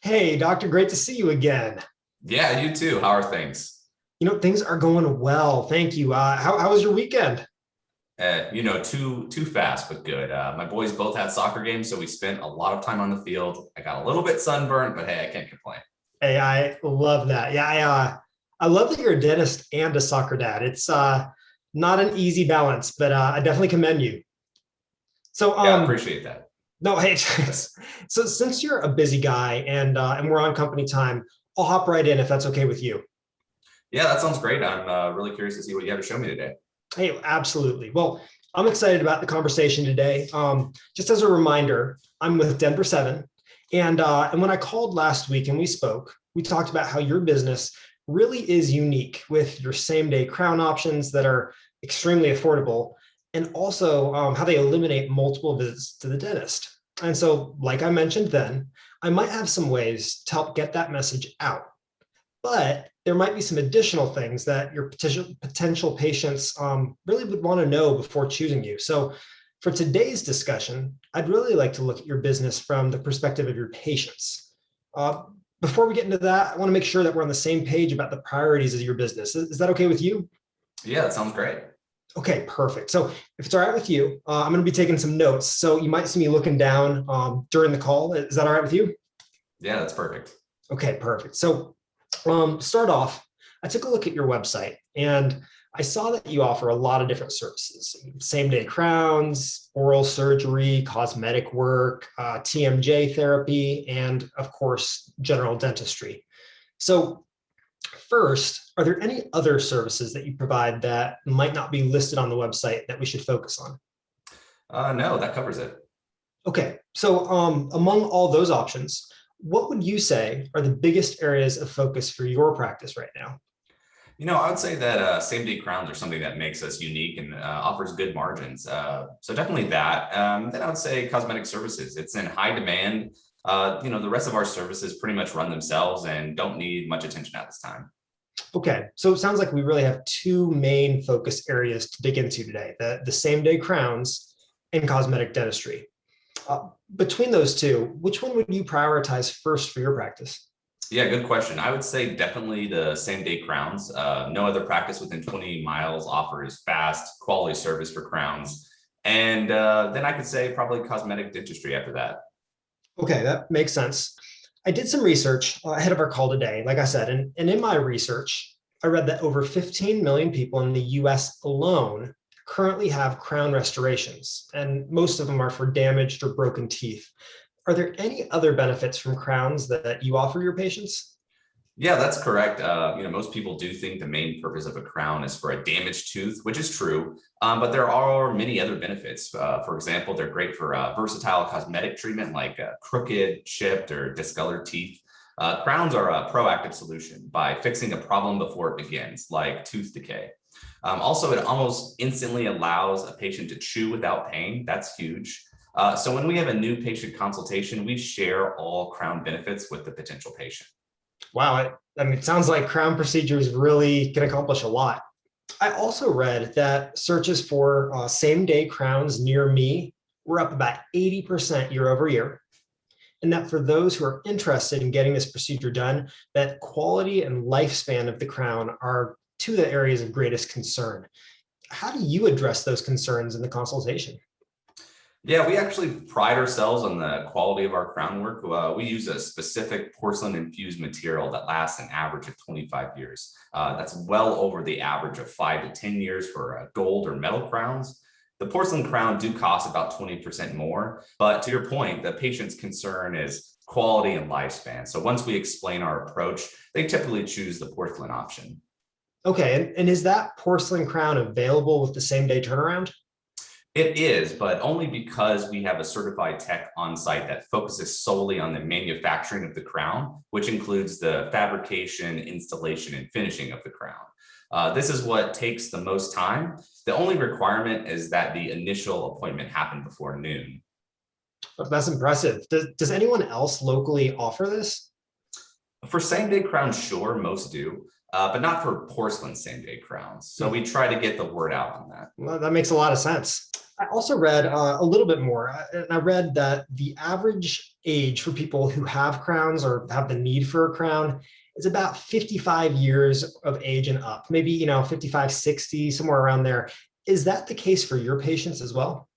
Hey, doctor, great to see you again. Yeah, you too. How are things? Things are going well. Thank you. How was your weekend? Too fast but good. My boys both had soccer games, so we spent a lot of time on the field. I got a little bit sunburned, but hey, I can't complain. Hey, I love that. Yeah, I love that you're a dentist and a soccer dad. It's not an easy balance, but I definitely commend you. So, Yeah, I appreciate that. no, hey, so since you're a busy guy and we're on company time, I'll hop right in if that's okay with you. Yeah, that sounds great. I'm really curious to see what you have to show me today. Hey, absolutely. Well, I'm excited about the conversation today. Just as a reminder, I'm with Denver 7. And when I called last week and we spoke, we talked about how your business really is unique with your same day crown options that are extremely affordable and also how they eliminate multiple visits to the dentist. And so, like I mentioned then, I might have some ways to help get that message out, but there might be some additional things that your potential patients really would want to know before choosing you. So, for today's discussion, I'd really like to look at your business from the perspective of your patients. Uh, Before we get into that, I want to make sure that we're on the same page about the priorities of your business. Is that okay with you? Yeah, that sounds great. Okay, perfect. So, if it's all right with you, I'm going to be taking some notes. So, you might see me looking down during the call. Is that all right with you? Yeah, that's perfect. Okay, perfect. So, start off, I took a look at your website and I saw that you offer a lot of different services: same day crowns, oral surgery, cosmetic work, TMJ therapy, and of course, general dentistry. So, first, are there any other services that you provide that might not be listed on the website that we should focus on? No, that covers it. Okay, so among all those options, what would you say are the biggest areas of focus for your practice right now? I would say that same day crowns are something that makes us unique and offers good margins. So definitely that. Then I would say cosmetic services. It's in high demand. The rest of our services pretty much run themselves and don't need much attention at this time. Okay, so it sounds like we really have two main focus areas to dig into today: the same day crowns and cosmetic dentistry. Between those two, which one would you prioritize first for your practice? Yeah, good question. I would say definitely the same day crowns. No other practice within 20 miles offers fast, quality service for crowns. And then I could say probably cosmetic dentistry after that. Okay, that makes sense. I did some research ahead of our call today, like I said, and in my research, I read that over 15 million people in the US alone currently have crown restorations, and most of them are for damaged or broken teeth. Are there any other benefits from crowns that you offer your patients? Yeah, that's correct. Most people do think the main purpose of a crown is for a damaged tooth, which is true. But there are many other benefits. For example, they're great for versatile cosmetic treatment like crooked, chipped, or discolored teeth. Crowns are a proactive solution by fixing a problem before it begins, like tooth decay. Also, it almost instantly allows a patient to chew without pain. That's huge. So when we have a new patient consultation, we share all crown benefits with the potential patient. Wow, it sounds like crown procedures really can accomplish a lot. I also read that searches for same day crowns near me were up about 80% year over year. And that for those who are interested in getting this procedure done, that quality and lifespan of the crown are two of the areas of greatest concern. How do you address those concerns in the consultation? Yeah, we actually pride ourselves on the quality of our crown work. We use a specific porcelain infused material that lasts an average of 25 years. That's well over the average of 5 to 10 years for gold or metal crowns. The porcelain crown do cost about 20% more, but to your point, the patient's concern is quality and lifespan. So once we explain our approach, they typically choose the porcelain option. Okay, and is that porcelain crown available with the same day turnaround? It is, but only because we have a certified tech on site that focuses solely on the manufacturing of the crown, which includes the fabrication, installation, and finishing of the crown. This is what takes the most time. The only requirement is that the initial appointment happen before noon. That's impressive. Does anyone else locally offer this? For same day crowns, sure, most do. but not for porcelain same-day crowns. So we try to get the word out on that. Well, that makes a lot of sense. I also read a little bit more, and I read that the average age for people who have crowns or have the need for a crown is about 55 years of age and up, maybe, 55, 60, somewhere around there. Is that the case for your patients as well?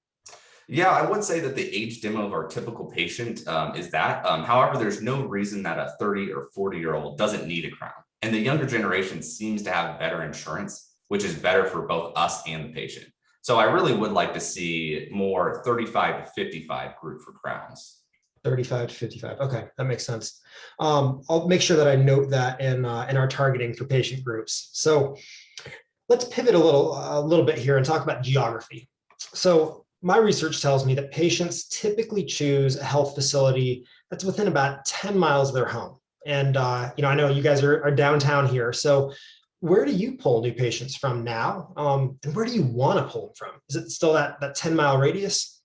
Yeah, I would say that the age demo of our typical patient is that. However, there's no reason that a 30 or 40-year-old doesn't need a crown. And the younger generation seems to have better insurance, which is better for both us and the patient. So I really would like to see more 35 to 55 group for crowns. 35 to 55. Okay, that makes sense. I'll make sure that I note that in our targeting for patient groups. So let's pivot a little bit here and talk about geography. So my research tells me that patients typically choose a health facility that's within about 10 miles of their home. And I know you guys are downtown here. So where do you pull new patients from now? And where do you want to pull them from? Is it still that 10-mile radius?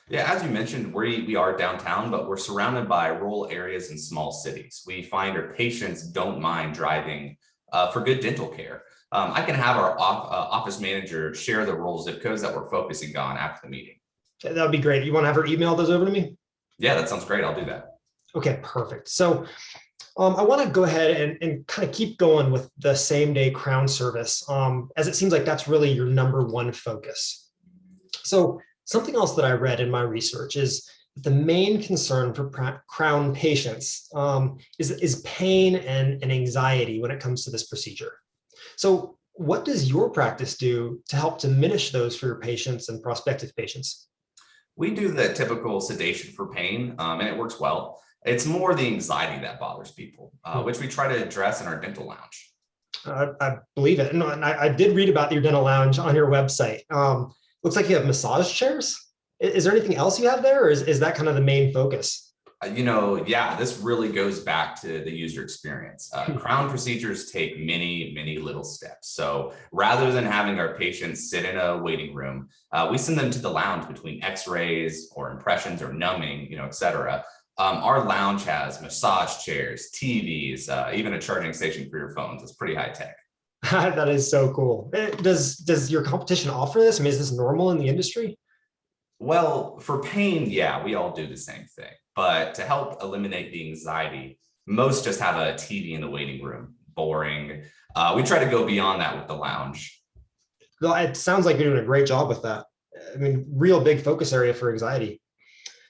Yeah, as you mentioned, we are downtown, but we're surrounded by rural areas and small cities. We find our patients don't mind driving for good dental care. I can have our office manager share the rural zip codes that we're focusing on after the meeting. Okay, that would be great. You want to have her email those over to me? Yeah, that sounds great. I'll do that. Okay, perfect. So I want to go ahead and kind of keep going with the same day crown service, as it seems like that's really your number one focus. So something else that I read in my research is the main concern for crown patients is pain and anxiety when it comes to this procedure. So what does your practice do to help diminish those for your patients and prospective patients? We do the typical sedation for pain, and it works well. It's more the anxiety that bothers people, which we try to address in our dental lounge. I believe it. And I did read about your dental lounge on your website. Looks like you have massage chairs. Is there anything else you have there, or is that kind of the main focus? Yeah, this really goes back to the user experience. Crown procedures take many, many little steps. So rather than having our patients sit in a waiting room, we send them to the lounge between x-rays or impressions or numbing, et cetera. Our lounge has massage chairs, TVs, even a charging station for your phones. It's pretty high tech. That is so cool. Does your competition offer this? I mean, is this normal in the industry? Well, for pain, yeah, we all do the same thing. But to help eliminate the anxiety, most just have a TV in the waiting room. Boring. We try to go beyond that with the lounge. Well, it sounds like you're doing a great job with that. I mean, real big focus area for anxiety.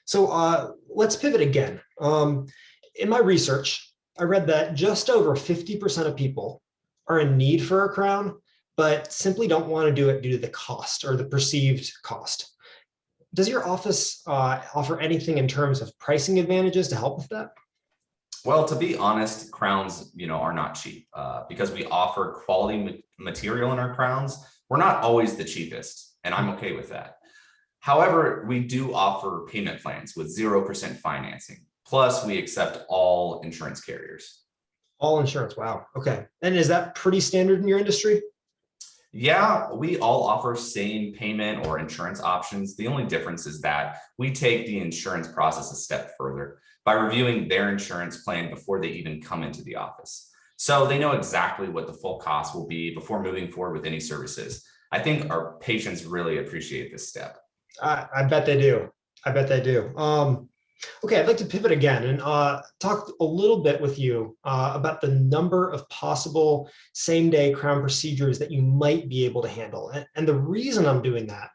So let's pivot again. In my research, I read that just over 50% of people are in need for a crown, but simply don't want to do it due to the cost or the perceived cost. Does your office offer anything in terms of pricing advantages to help with that? Well, to be honest, crowns, are not cheap because we offer quality material in our crowns. We're not always the cheapest, and I'm okay with that. However, we do offer payment plans with 0% financing. Plus, we accept all insurance carriers. All insurance. Wow. Okay. And is that pretty standard in your industry? Yeah, we all offer same payment or insurance options. The only difference is that we take the insurance process a step further by reviewing their insurance plan before they even come into the office. So they know exactly what the full cost will be before moving forward with any services. I think our patients really appreciate this step. I bet they do. I bet they do. Okay, I'd like to pivot again and talk a little bit with you about the number of possible same-day crown procedures that you might be able to handle. And the reason I'm doing that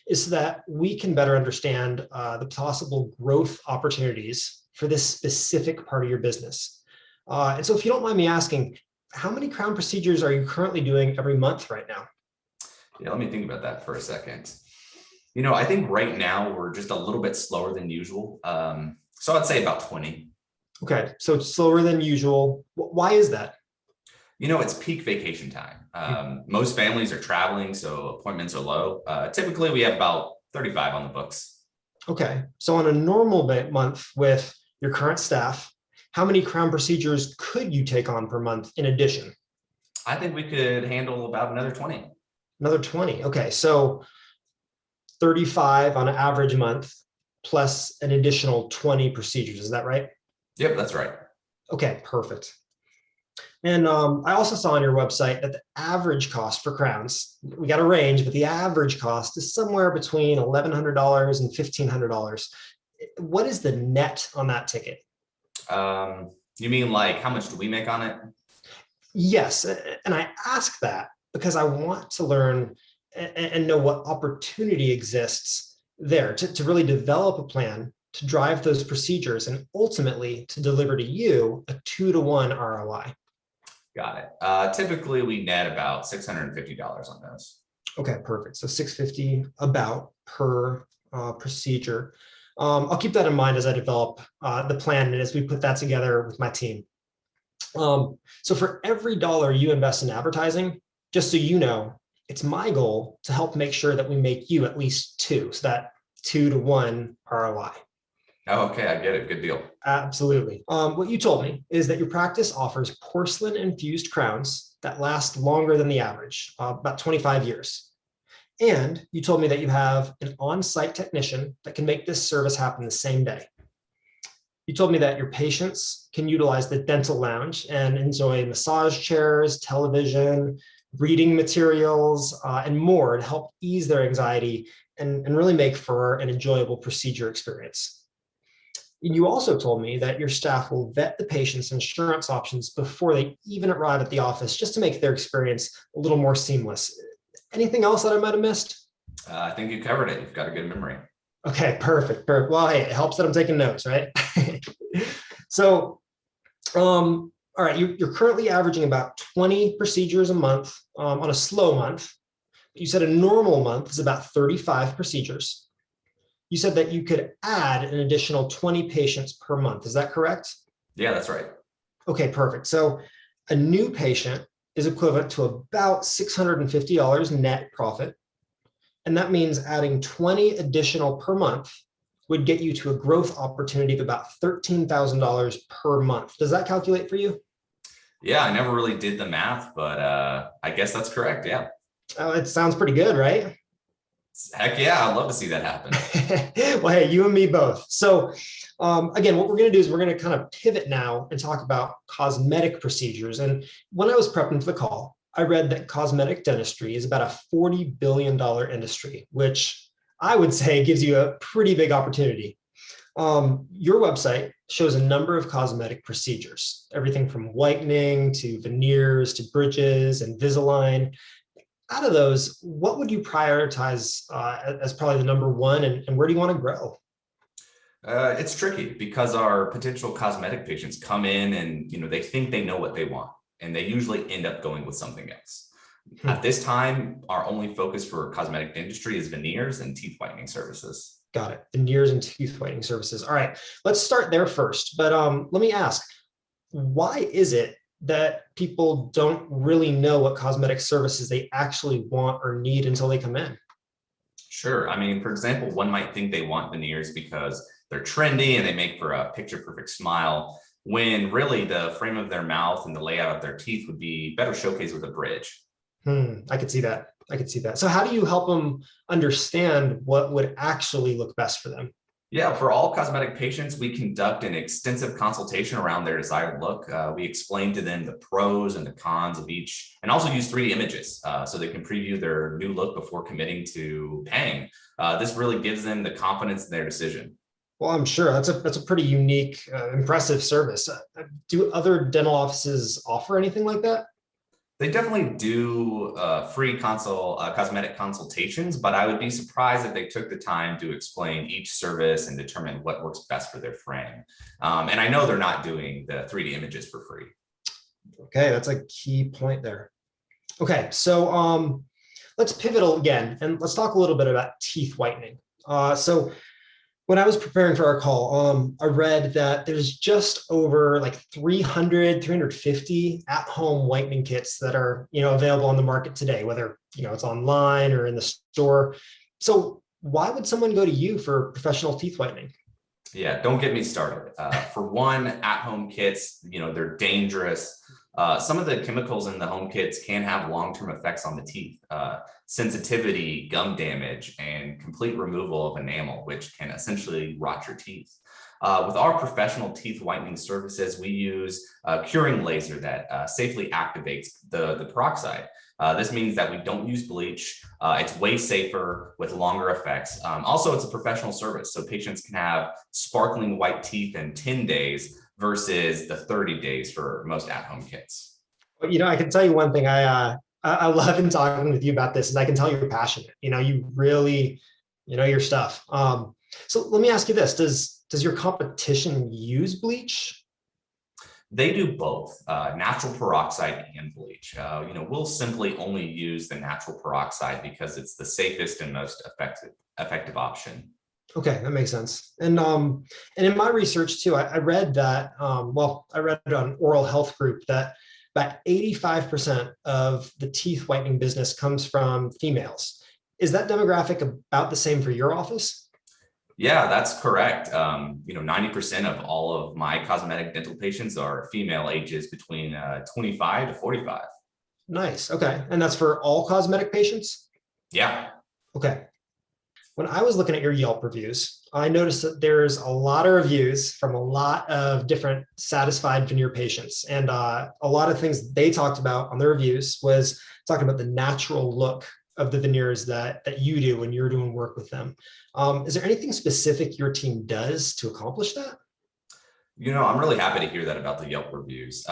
is so that we can better understand the possible growth opportunities for this specific part of your business. And so if you don't mind me asking, how many crown procedures are you currently doing every month right now? Yeah, let me think about that for a second. I think right now we're just a little bit slower than usual. So I'd say about 20. Okay, so it's slower than usual. Why is that? It's peak vacation time. Most families are traveling, so appointments are low. Typically, we have about 35 on the books. Okay, so on a normal month with your current staff, how many crown procedures could you take on per month in addition? I think we could handle about another 20. Another 20. Okay, so 35 on an average month plus an additional 20 procedures. Is that right? Yep, that's right. Okay, perfect. And I also saw on your website that the average cost for crowns, we got a range, but the average cost is somewhere between $1,100 and $1,500. What is the net on that ticket? You mean like how much do we make on it? Yes, and I ask that because I want to learn and know what opportunity exists there to really develop a plan to drive those procedures and ultimately to deliver to you a 2-to-1 ROI. Got it. Typically, we net about $650 on those. Okay, perfect. So 650 about per procedure. I'll keep that in mind as I develop the plan and as we put that together with my team. So for every dollar you invest in advertising, just so you know, it's my goal to help make sure that we make you at least two, so that 2-to-1 ROI. Oh, okay, I get it. Good deal. Absolutely. What you told me is that your practice offers porcelain infused crowns that last longer than the average, about 25 years. And you told me that you have an on-site technician that can make this service happen the same day. You told me that your patients can utilize the dental lounge and enjoy massage chairs, television, reading materials, and more to help ease their anxiety and really make for an enjoyable procedure experience. You also told me that your staff will vet the patient's insurance options before they even arrive at the office, just to make their experience a little more seamless. Anything else that I might have missed? I think you covered it. You've got a good memory. Okay, perfect. Well, hey, it helps that I'm taking notes, right? So, all right, you're currently averaging about 20 procedures a month on a slow month. You said a normal month is about 35 procedures. You said that you could add an additional 20 patients per month. Is that correct? Yeah, that's right. Okay, perfect. So a new patient is equivalent to about $650 net profit. And that means adding 20 additional per month would get you to a growth opportunity of about $13,000 per month. Does that calculate for you? Yeah, I never really did the math, but I guess that's correct. Yeah. Oh, it sounds pretty good, right? Heck yeah, I'd love to see that happen. Well, hey, you and me both. So again, what we're going to do is we're going to kind of pivot now and talk about cosmetic procedures. And when I was prepping for the call, I read that cosmetic dentistry is about a $40 billion industry, which I would say gives you a pretty big opportunity. Your website shows a number of cosmetic procedures, everything from whitening to veneers to bridges and Invisalign. Out of those, what would you prioritize as probably the number one, and where do you want to grow? It's tricky because our potential cosmetic patients come in and they think they know what they want, and they usually end up going with something else. At this time, our only focus for cosmetic dentistry is veneers and teeth whitening services. Got it. Veneers and teeth whitening services. All right, let's start there first. But let me ask, why is it that people don't really know what cosmetic services they actually want or need until they come in? Sure. I mean, for example, one might think they want veneers because they're trendy and they make for a picture perfect smile, when really the frame of their mouth and the layout of their teeth would be better showcased with a bridge. I could see that. I could see that. So how do you help them understand what would actually look best for them? Yeah, for all cosmetic patients, we conduct an extensive consultation around their desired look. We explain to them the pros and the cons of each, and also use 3D images so they can preview their new look before committing to paying. This really gives them the confidence in their decision. Well, I'm sure that's a pretty unique, impressive service. Do other dental offices offer anything like that? They definitely do free cosmetic consultations, but I would be surprised if they took the time to explain each service and determine what works best for their frame. And I know they're not doing the 3D images for free. Okay, that's a key point there. Okay, so let's pivot again and let's talk a little bit about teeth whitening. So when I was preparing for our call, I read that there's just over like 350 at-home whitening kits that are, available on the market today, whether, it's online or in the store. So why would someone go to you for professional teeth whitening? Yeah, don't get me started. For one, at-home kits, they're dangerous. Some of the chemicals in the home kits can have long-term effects on the teeth, sensitivity, gum damage, and complete removal of enamel, which can essentially rot your teeth. With our professional teeth whitening services, we use a curing laser that safely activates the peroxide. This means that we don't use bleach. It's way safer with longer effects. Also, it's a professional service, so patients can have sparkling white teeth in 10 days versus the 30 days for most at-home kits. I can tell you one thing I love in talking with you about this is I can tell you're passionate. You really, your stuff. So let me ask you this: Does your competition use bleach? They do both natural peroxide and bleach. We'll simply only use the natural peroxide because it's the safest and most effective option. Okay, that makes sense. And in my research too, I read that I read on Oral Health Group that about 85% of the teeth whitening business comes from females. Is that demographic about the same for your office? Yeah, that's correct. 90% of all of my cosmetic dental patients are female, ages between 25 to 45. Nice. Okay. And that's for all cosmetic patients? Yeah. Okay. When I was looking at your Yelp reviews, I noticed that there's a lot of reviews from a lot of different satisfied veneer patients. And a lot of things they talked about on their reviews was talking about the natural look of the veneers that you do when you're doing work with them. Is there anything specific your team does to accomplish that? I'm really happy to hear that about the Yelp reviews.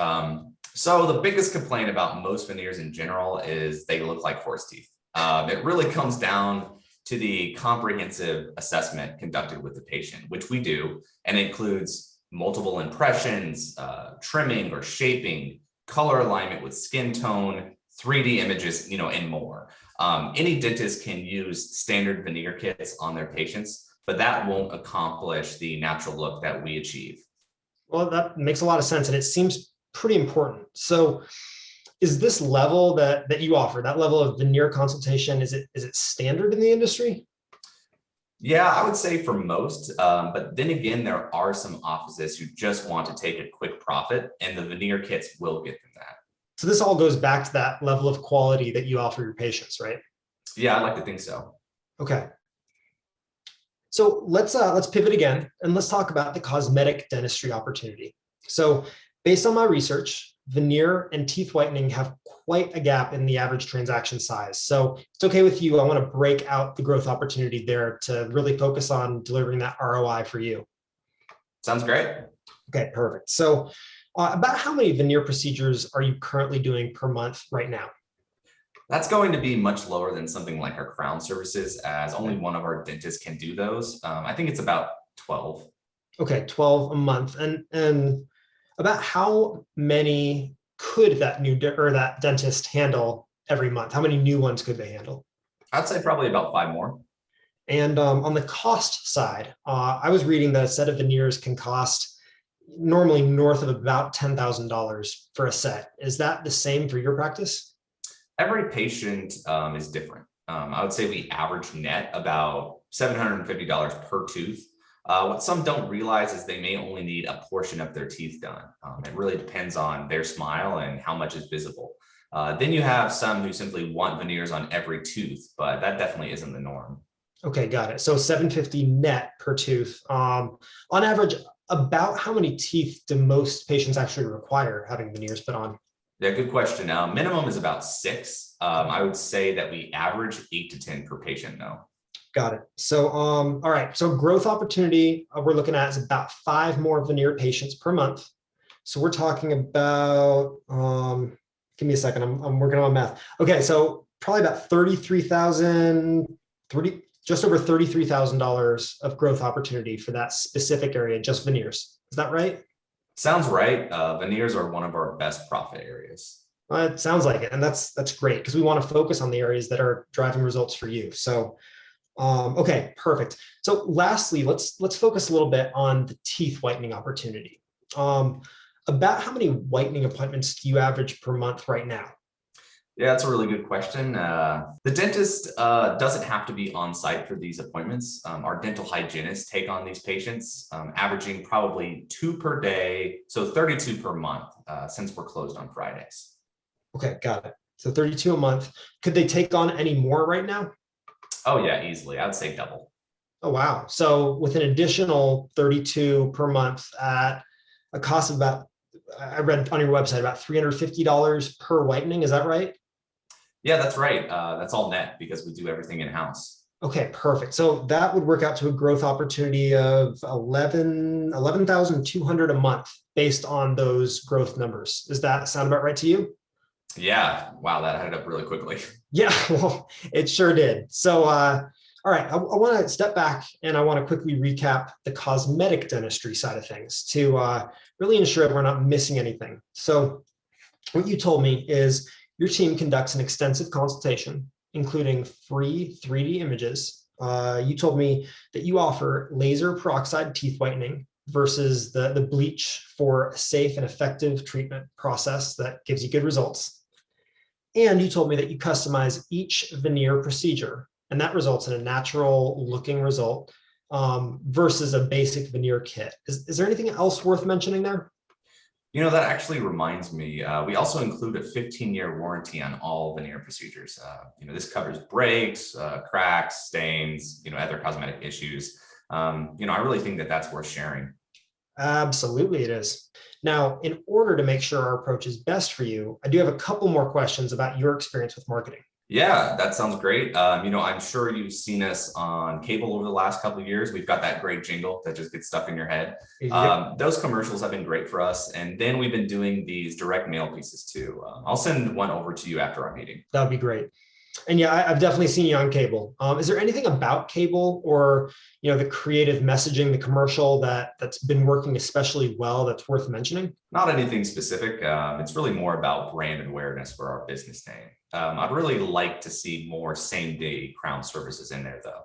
So the biggest complaint about most veneers in general is they look like horse teeth. It really comes down to the comprehensive assessment conducted with the patient, which we do, and includes multiple impressions, trimming or shaping, color alignment with skin tone, 3D images, and more. Any dentist can use standard veneer kits on their patients, but that won't accomplish the natural look that we achieve. Well, that makes a lot of sense, and it seems pretty important. So is this level that you offer, that level of veneer consultation, is it standard in the industry? Yeah, I would say for most, but then again, there are some offices who just want to take a quick profit, and the veneer kits will get them that. So this all goes back to that level of quality that you offer your patients, right? Yeah, I like to think so. Okay. So let's pivot again and let's talk about the cosmetic dentistry opportunity. So based on my research, veneer and teeth whitening have quite a gap in the average transaction size. So it's okay with you. I want to break out the growth opportunity there to really focus on delivering that ROI for you. Sounds great. Okay, perfect. So about how many veneer procedures are you currently doing per month right now? That's going to be much lower than something like our crown services, as only one of our dentists can do those. I think it's about 12. Okay, 12 a month. And about how many could that dentist handle every month? How many new ones could they handle? I'd say probably about 5 more. And on the cost side, I was reading that a set of veneers can cost normally north of about $10,000 for a set. Is that the same for your practice? Every patient is different. I would say we average net about $750 per tooth. What some don't realize is they may only need a portion of their teeth done. It really depends on their smile and how much is visible. Then you have some who simply want veneers on every tooth, but that definitely isn't the norm. Okay, got it. So 750 net per tooth. On average, about how many teeth do most patients actually require having veneers put on? Yeah, good question. Minimum is about 6. I would say that we average 8 to 10 per patient though. Got it. So, all right. So growth opportunity we're looking at is about 5 more veneer patients per month. So we're talking about, give me a second. I'm working on math. Okay. So probably about 33,000, just over $33,000 of growth opportunity for that specific area, just veneers. Is that right? Sounds right. Veneers are one of our best profit areas. It sounds like it. And that's great because we want to focus on the areas that are driving results for you. So, okay, perfect. So lastly, let's focus a little bit on the teeth whitening opportunity. About how many whitening appointments do you average per month right now? Yeah, that's a really good question. The dentist doesn't have to be on site for these appointments. Our dental hygienists take on these patients, averaging probably 2 per day, so 32 per month since we're closed on Fridays. Okay, got it. So 32 a month. Could they take on any more right now? Oh yeah, easily. I would say double. Oh, wow. So with an additional 32 per month at a cost of about, I read on your website, about $350 per whitening. Is that right? Yeah, that's right. That's all net because we do everything in-house. Okay, perfect. So that would work out to a growth opportunity of 11,200 a month based on those growth numbers. Does that sound about right to you? Yeah, wow, that added up really quickly. Yeah, well, it sure did. So, all right, I want to step back and I want to quickly recap the cosmetic dentistry side of things to really ensure that we're not missing anything. So, what you told me is your team conducts an extensive consultation, including free 3D images. You told me that you offer laser peroxide teeth whitening versus the bleach for a safe and effective treatment process that gives you good results. And you told me that you customize each veneer procedure, and that results in a natural looking result versus a basic veneer kit. Is there anything else worth mentioning there? That actually reminds me, we also include a 15-year warranty on all veneer procedures. This covers breaks, cracks, stains, other cosmetic issues. I really think that that's worth sharing. Absolutely, it is. Now, in order to make sure our approach is best for you, I do have a couple more questions about your experience with marketing. Yeah, that sounds great. I'm sure you've seen us on cable over the last couple of years. We've got that great jingle that just gets stuck in your head. Yep, Those commercials have been great for us. And then we've been doing these direct mail pieces too. I'll send one over to you after our meeting. that would be great. And yeah, I've definitely seen you on cable. Is there anything about cable or the creative messaging, the commercial that's been working especially well that's worth mentioning? Not anything specific. It's really more about brand awareness for our business name. I'd really like to see more same-day crown services in there, though.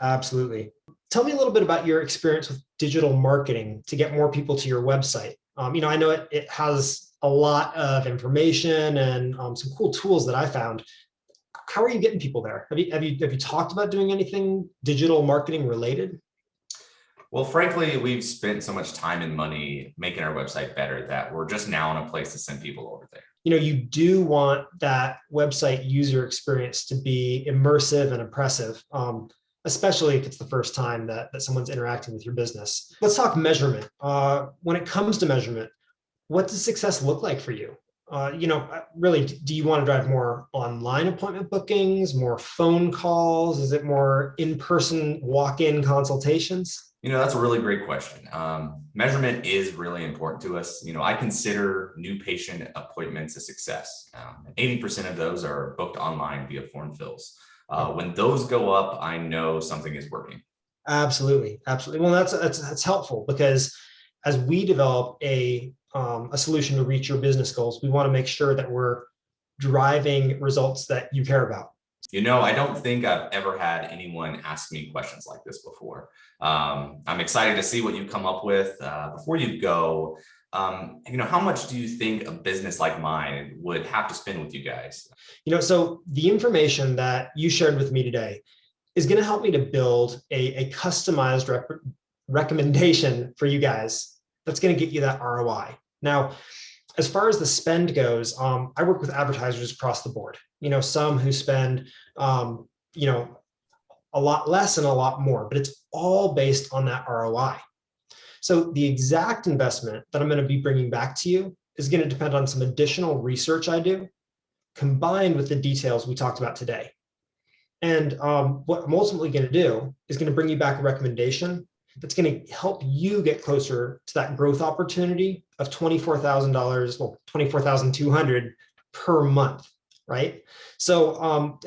Absolutely. Tell me a little bit about your experience with digital marketing to get more people to your website. I know it has a lot of information and some cool tools that I found. How are you getting people there? Have you talked about doing anything digital marketing related? Well, frankly, we've spent so much time and money making our website better that we're just now in a place to send people over there. You do want that website user experience to be immersive and impressive, especially if it's the first time that someone's interacting with your business. Let's talk measurement. When it comes to measurement, what does success look like for you? Really, do you want to drive more online appointment bookings, more phone calls? Is it more in-person walk-in consultations? That's a really great question. Measurement is really important to us. I consider new patient appointments a success. 80% of those are booked online via form fills. When those go up, I know something is working. Absolutely, absolutely. Well, that's helpful because as we develop a solution to reach your business goals, we want to make sure that we're driving results that you care about. I don't think I've ever had anyone ask me questions like this before. I'm excited to see what you come up with. Before you go, how much do you think a business like mine would have to spend with you guys? So the information that you shared with me today is going to help me to build a customized recommendation for you guys that's going to get you that ROI. Now, as far as the spend goes, I work with advertisers across the board. Some who spend, a lot less and a lot more, but it's all based on that ROI. So the exact investment that I'm going to be bringing back to you is going to depend on some additional research I do, combined with the details we talked about today. And what I'm ultimately going to do is going to bring you back a recommendation that's going to help you get closer to that growth opportunity of $24,000, well, 24,200 per month, right? So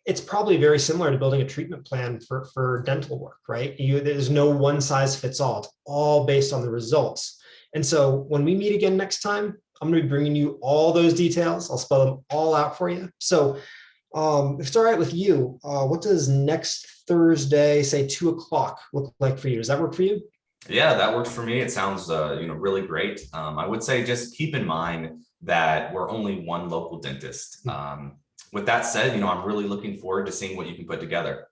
it's probably very similar to building a treatment plan for dental work, right? There's no one size fits all. It's all based on the results. And so when we meet again next time, I'm going to be bringing you all those details. I'll spell them all out for you. So if it's all right with you, what does next Thursday, say 2 o'clock, look like for you? Does that work for you? Yeah, that works for me. It sounds, really great. I would say just keep in mind that we're only one local dentist. With that said, I'm really looking forward to seeing what you can put together.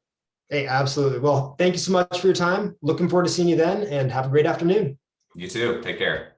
Hey, absolutely. Well, thank you so much for your time. Looking forward to seeing you then, and have a great afternoon. You too. Take care.